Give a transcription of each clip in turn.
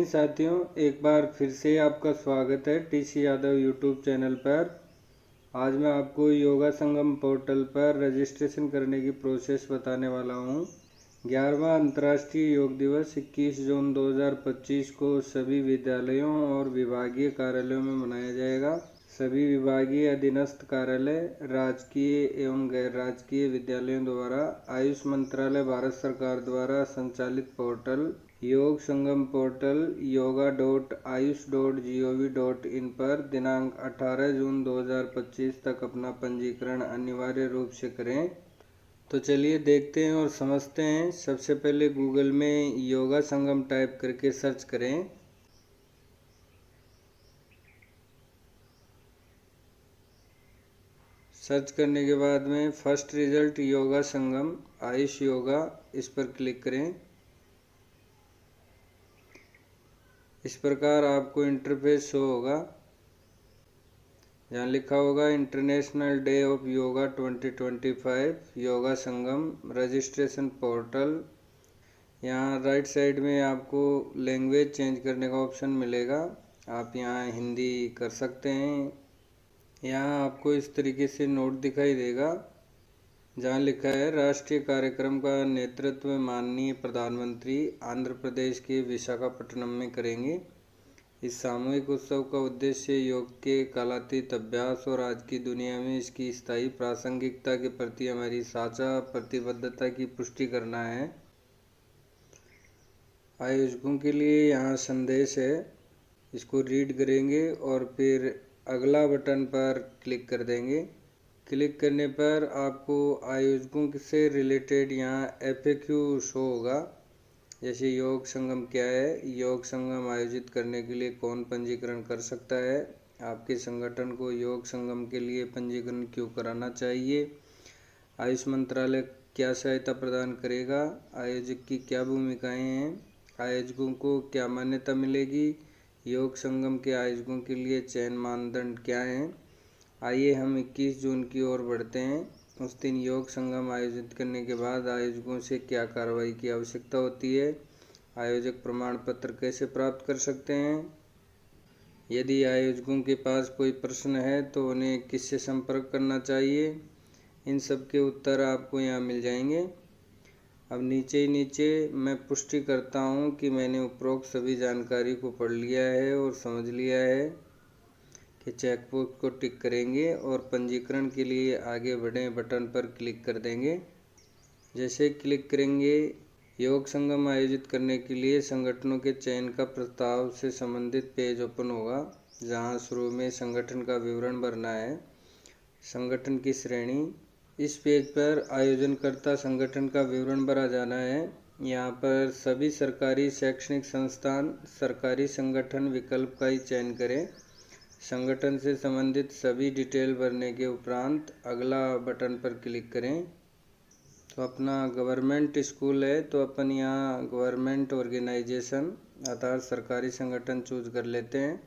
साथियों, एक बार फिर से आपका स्वागत है टीसी यादव यूट्यूब चैनल पर। आज मैं आपको योगा संगम पोर्टल पर रजिस्ट्रेशन करने की प्रोसेस बताने वाला हूं। 11वां अंतर्राष्ट्रीय योग दिवस 21 जून 2025 को सभी विद्यालयों और विभागीय कार्यालयों में मनाया जाएगा। सभी विभागीय अधीनस्थ कार्यालय, राजकीय एवं गैर राजकीय विद्यालयों द्वारा आयुष मंत्रालय भारत सरकार द्वारा संचालित पोर्टल योग संगम पोर्टल yoga.ayush.gov.in पर दिनांक 18 जून 2025 तक अपना पंजीकरण अनिवार्य रूप से करें। तो चलिए देखते हैं और समझते हैं। सबसे पहले गूगल में योगा संगम टाइप करके सर्च करें। सर्च करने के बाद में फर्स्ट रिजल्ट योगा संगम आयुष योगा, इस पर क्लिक करें। इस प्रकार आपको इंटरफेस शो होगा, जहाँ लिखा होगा international day of yoga 2025 yoga Sangam registration portal. यहाँ राइट साइड में आपको लैंग्वेज चेंज करने का ऑप्शन मिलेगा, आप यहाँ हिंदी कर सकते हैं। यहाँ आपको इस तरीके से नोट दिखाई देगा, जहाँ लिखा है राष्ट्रीय कार्यक्रम का नेतृत्व माननीय प्रधानमंत्री आंध्र प्रदेश के विशाखापट्टनम में करेंगे। इस सामूहिक उत्सव का उद्देश्य योग के कालातीत अभ्यास और आज की दुनिया में इसकी स्थायी प्रासंगिकता के प्रति हमारी साझा प्रतिबद्धता की पुष्टि करना है। आयोजकों के लिए यहाँ संदेश है, इसको रीड करेंगे और फिर अगला बटन पर क्लिक कर देंगे। क्लिक करने पर आपको आयोजकों से रिलेटेड यहाँ FAQ शो होगा, जैसे योग संगम क्या है, योग संगम आयोजित करने के लिए कौन पंजीकरण कर सकता है, आपके संगठन को योग संगम के लिए पंजीकरण क्यों कराना चाहिए, आयुष मंत्रालय क्या सहायता प्रदान करेगा, आयोजक की क्या भूमिकाएं हैं, आयोजकों को क्या मान्यता मिलेगी, योग संगम के आयोजकों के लिए चयन मानदंड क्या हैं। आइए हम 21 जून की ओर बढ़ते हैं। उस दिन योग संगम आयोजित करने के बाद आयोजकों से क्या कार्रवाई की आवश्यकता होती है, आयोजक प्रमाण पत्र कैसे प्राप्त कर सकते हैं, यदि आयोजकों के पास कोई प्रश्न है तो उन्हें किससे संपर्क करना चाहिए, इन सब के उत्तर आपको यहाँ मिल जाएंगे। अब नीचे मैं पुष्टि करता हूँ कि मैंने उपरोक्त सभी जानकारी को पढ़ लिया है और समझ लिया है कि चेकबॉक्स को टिक करेंगे और पंजीकरण के लिए आगे बढ़ें बटन पर क्लिक कर देंगे। जैसे क्लिक करेंगे, योग संगम आयोजित करने के लिए संगठनों के चयन का प्रस्ताव से संबंधित पेज ओपन होगा, जहां शुरू में संगठन का विवरण भरना है, संगठन की श्रेणी। इस पेज पर आयोजनकर्ता संगठन का विवरण भरा जाना है। यहाँ पर सभी सरकारी शैक्षणिक संस्थान सरकारी संगठन विकल्प का ही चयन करें। संगठन से संबंधित सभी डिटेल भरने के उपरांत अगला बटन पर क्लिक करें। तो अपना गवर्नमेंट स्कूल है तो अपन यहाँ गवर्नमेंट ऑर्गेनाइजेशन अर्थात सरकारी संगठन चूज कर लेते हैं।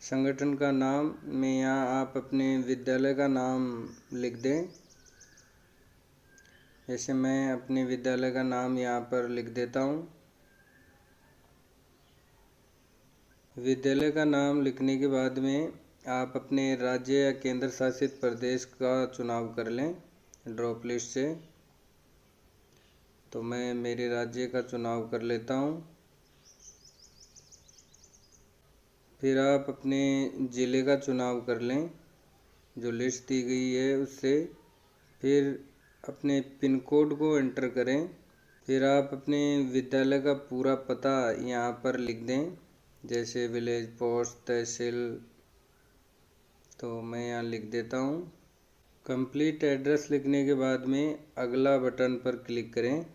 संगठन का नाम में यहाँ आप अपने विद्यालय का नाम लिख दें। जैसे मैं अपने विद्यालय का नाम यहाँ पर लिख देता हूँ। विद्यालय का नाम लिखने के बाद में आप अपने राज्य या केंद्र शासित प्रदेश का चुनाव कर लें ड्रॉप लिस्ट से। तो मैं मेरे राज्य का चुनाव कर लेता हूँ। फिर आप अपने ज़िले का चुनाव कर लें जो लिस्ट दी गई है उससे। फिर अपने पिन कोड को एंटर करें। फिर आप अपने विद्यालय का पूरा पता यहाँ पर लिख दें, जैसे विलेज, पोस्ट, तहसील। तो मैं यहाँ लिख देता हूँ। कंप्लीट एड्रेस लिखने के बाद में अगला बटन पर क्लिक करें।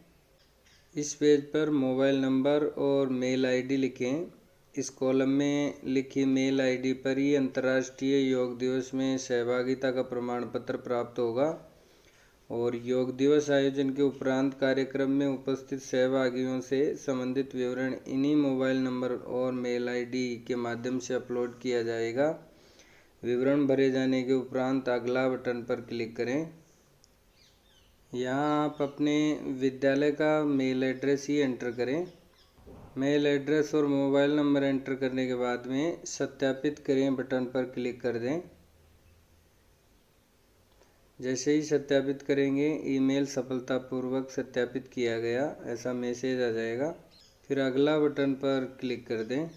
इस पेज पर मोबाइल नंबर और मेल आईडी लिखें। इस कॉलम में लिखी मेल आईडी पर ही अंतर्राष्ट्रीय योग दिवस में सहभागिता का प्रमाण पत्र प्राप्त होगा और योग दिवस आयोजन के उपरांत कार्यक्रम में उपस्थित सहभागियों से संबंधित विवरण इन्हीं मोबाइल नंबर और मेल आईडी के माध्यम से अपलोड किया जाएगा। विवरण भरे जाने के उपरांत अगला बटन पर क्लिक करें। यहाँ आप अपने विद्यालय का मेल एड्रेस ही एंटर करें। मेल एड्रेस और मोबाइल नंबर एंटर करने के बाद में सत्यापित करें बटन पर क्लिक कर दें। जैसे ही सत्यापित करेंगे ईमेल सफलतापूर्वक सत्यापित किया गया ऐसा मैसेज आ जाएगा। फिर अगला बटन पर क्लिक कर दें।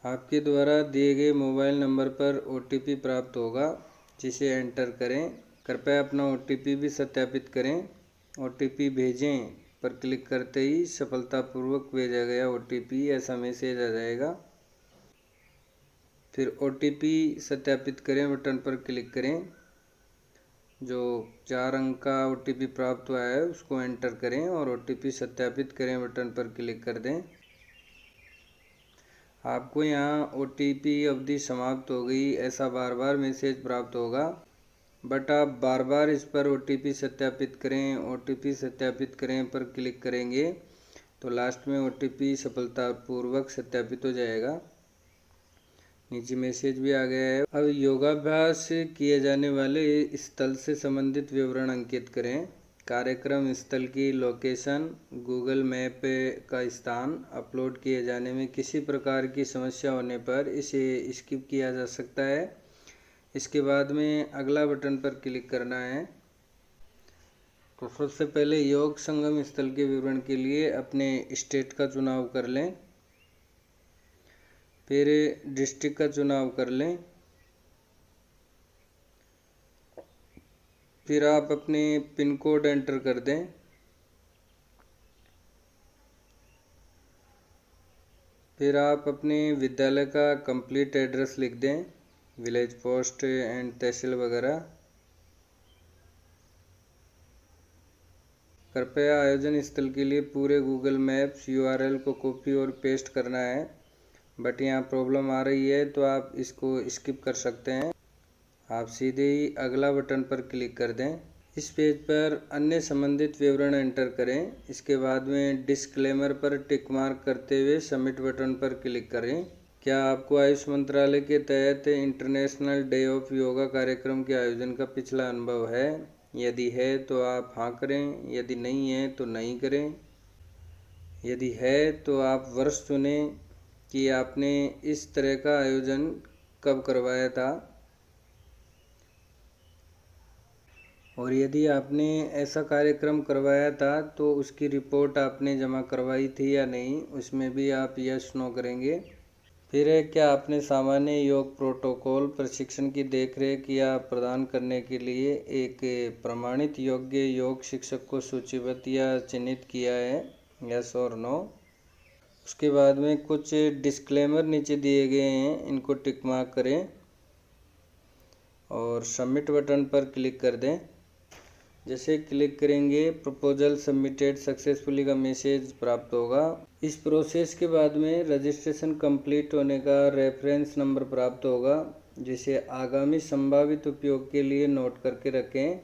आपके द्वारा दिए गए मोबाइल नंबर पर OTP प्राप्त होगा, जिसे एंटर करें। कृपया अपना OTP भी सत्यापित करें। OTP भेजें पर क्लिक करते ही सफलतापूर्वक भेजा गया OTP ऐसा मैसेज आ जाएगा। फिर OTP सत्यापित करें बटन पर क्लिक करें। जो 4 अंक का OTP प्राप्त हुआ है उसको एंटर करें और OTP सत्यापित करें बटन पर क्लिक कर दें। आपको यहाँ OTP अवधि समाप्त हो गई ऐसा बार बार मैसेज प्राप्त होगा, बट आप बार बार इस पर OTP सत्यापित करें, OTP सत्यापित करें पर क्लिक करेंगे तो लास्ट में OTP सफलतापूर्वक सत्यापित हो जाएगा। नीचे मैसेज भी आ गया है। अब योगाभ्यास किए जाने वाले स्थल से संबंधित विवरण अंकित करें। कार्यक्रम स्थल की लोकेशन, गूगल मैप का स्थान। अपलोड किए जाने में किसी प्रकार की समस्या होने पर इसे स्किप किया जा सकता है। इसके बाद में अगला बटन पर क्लिक करना है। तो सबसे पहले योग संगम स्थल के विवरण के लिए अपने स्टेट का चुनाव कर लें, फिर डिस्ट्रिक्ट का चुनाव कर लें। फिर आप अपने पिन कोड एंटर कर दें। फिर आप अपने विद्यालय का कंप्लीट एड्रेस लिख दें, विलेज, पोस्ट एंड तहसील वगैरह। कृपया आयोजन स्थल के लिए पूरे गूगल मैप्स URL को कॉपी और पेस्ट करना है, बट यहाँ प्रॉब्लम आ रही है तो आप इसको स्किप कर सकते हैं। आप सीधे ही अगला बटन पर क्लिक कर दें। इस पेज पर अन्य संबंधित विवरण एंटर करें। इसके बाद में डिस्क्लेमर पर टिक मार्क करते हुए सबमिट बटन पर क्लिक करें। क्या आपको आयुष मंत्रालय के तहत इंटरनेशनल डे ऑफ योगा कार्यक्रम के आयोजन का पिछला अनुभव है? यदि है तो आप हाँ करें, यदि नहीं है तो नहीं करें। यदि है तो आप वर्ष चुनें कि आपने इस तरह का आयोजन कब करवाया था, और यदि आपने ऐसा कार्यक्रम करवाया था तो उसकी रिपोर्ट आपने जमा करवाई थी या नहीं, उसमें भी आप यस नो करेंगे। फिर है, क्या आपने सामान्य योग प्रोटोकॉल प्रशिक्षण की देखरेख या प्रदान करने के लिए एक प्रमाणित योग्य योग शिक्षक को सूचीबद्ध या चिन्हित किया है, यस और नो। उसके बाद में कुछ डिस्क्लेमर नीचे दिए गए हैं, इनको टिक मार्क करें और सबमिट बटन पर क्लिक कर दें। जैसे क्लिक करेंगे प्रपोजल सबमिटेड सक्सेसफुली का मैसेज प्राप्त होगा। इस प्रोसेस के बाद में रजिस्ट्रेशन कंप्लीट होने का रेफरेंस नंबर प्राप्त होगा, जिसे आगामी संभावित उपयोग के लिए नोट करके रखें,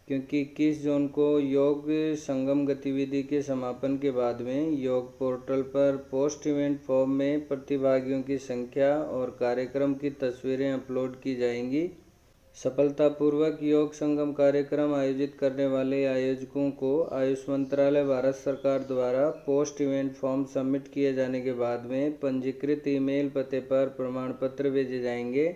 क्योंकि 21 जून को योग संगम गतिविधि के समापन के बाद में योग पोर्टल पर पोस्ट इवेंट फॉर्म में प्रतिभागियों की संख्या और कार्यक्रम की तस्वीरें अपलोड की जाएंगी। सफलतापूर्वक योग संगम कार्यक्रम आयोजित करने वाले आयोजकों को आयुष मंत्रालय भारत सरकार द्वारा पोस्ट इवेंट फॉर्म सबमिट किए जाने के बाद में पंजीकृत ईमेल पते पर प्रमाण पत्र भेजे जाएंगे।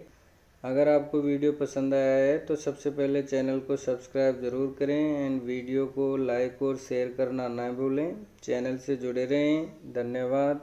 अगर आपको वीडियो पसंद आया है तो सबसे पहले चैनल को सब्सक्राइब ज़रूर करें एंड वीडियो को लाइक और शेयर करना ना भूलें। चैनल से जुड़े रहें। धन्यवाद।